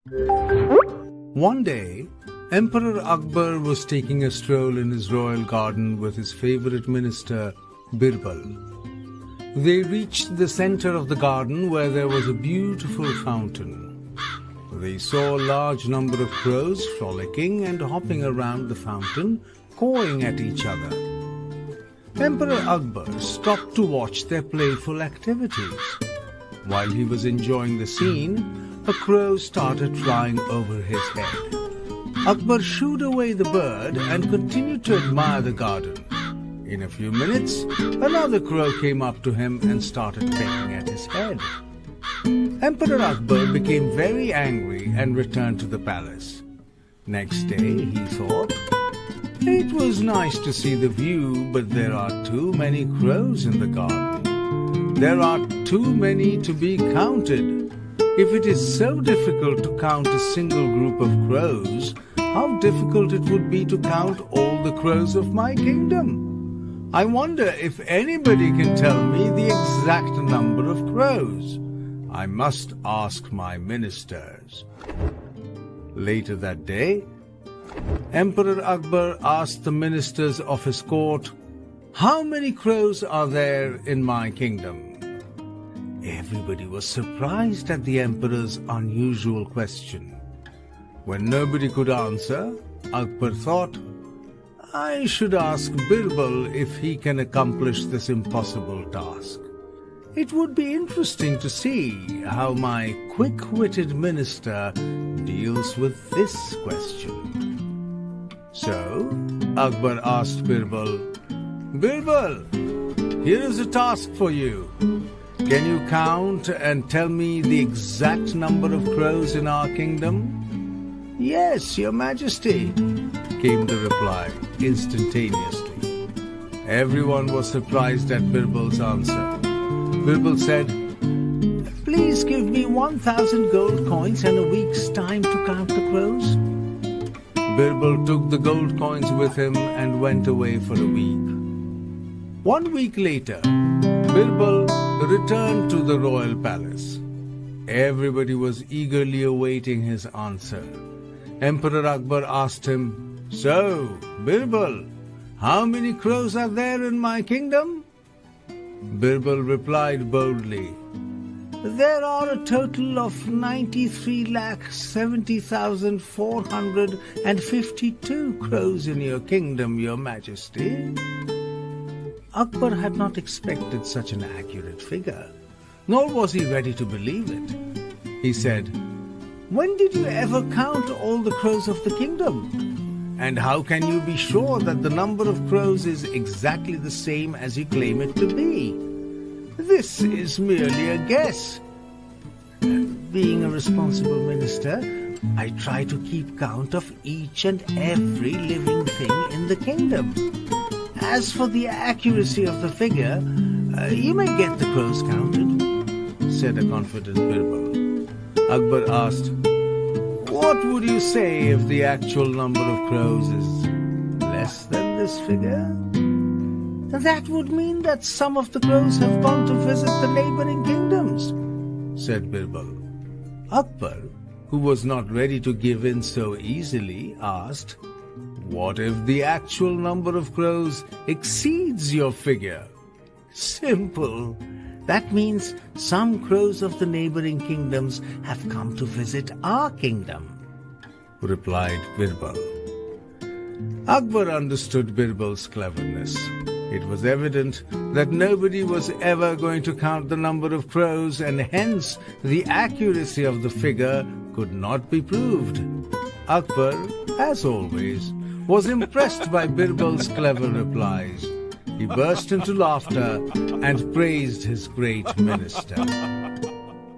One day, Emperor Akbar was taking a stroll in his royal garden with his favorite minister, Birbal. They reached the center of the garden where there was a beautiful fountain. They saw a large number of crows frolicking and hopping around the fountain, cawing at each other. Emperor Akbar stopped to watch their playful activities. While he was enjoying the scene, a crow started flying over his head. Akbar shooed away the bird and continued to admire the garden. In a few minutes, another crow came up to him and started pecking at his head. Emperor Akbar became very angry and returned to the palace. Next day, he thought, "It was nice to see the view, but there are too many crows in the garden. There are too many to be counted. If it is so difficult to count a single group of crows, how difficult it would be to count all the crows of my kingdom. I wonder if anybody can tell me the exact number of crows. I must ask my ministers." Later that day, Emperor Akbar asked the ministers of his court, "How many crows are there in my kingdom?" Everybody was surprised at the emperor's unusual question. When nobody could answer, Akbar thought, "I should ask Birbal if he can accomplish this impossible task. It would be interesting to see how my quick-witted minister deals with this question." So, Akbar asked Birbal, "Birbal, here is a task for you. Can you count and tell me the exact number of crows in our kingdom?" "Yes, Your Majesty," came the reply instantaneously. Everyone was surprised at Birbal's answer. Birbal said, "Please give me 1,000 gold coins and a week's time to count the crows." Birbal took the gold coins with him and went away for a week. 1 week later, Birbal returned to the royal palace. Everybody was eagerly awaiting his answer. Emperor Akbar asked him, "So, Birbal, how many crows are there in my kingdom?" Birbal replied boldly, "There are a total of 93,70,452 crows in your kingdom, Your Majesty." Akbar had not expected such an accurate figure, nor was he ready to believe it. He said, "When did you ever count all the crows of the kingdom? And how can you be sure that the number of crows is exactly the same as you claim it to be? This is merely a guess. Being a responsible minister, I try to keep count of each and every living thing in the kingdom. As for the accuracy of the figure, you may get the crows counted," said a confident Birbal. Akbar asked, "What would you say if the actual number of crows is less than this figure?" "That would mean that some of the crows have gone to visit the neighboring kingdoms," said Birbal. Akbar, who was not ready to give in so easily, asked, "What if the actual number of crows exceeds your figure?" "Simple. That means some crows of the neighboring kingdoms have come to visit our kingdom," replied Birbal. Akbar understood Birbal's cleverness. It was evident that nobody was ever going to count the number of crows, and hence the accuracy of the figure could not be proved. Akbar, as always, was impressed by Birbal's clever replies. He burst into laughter and praised his great minister.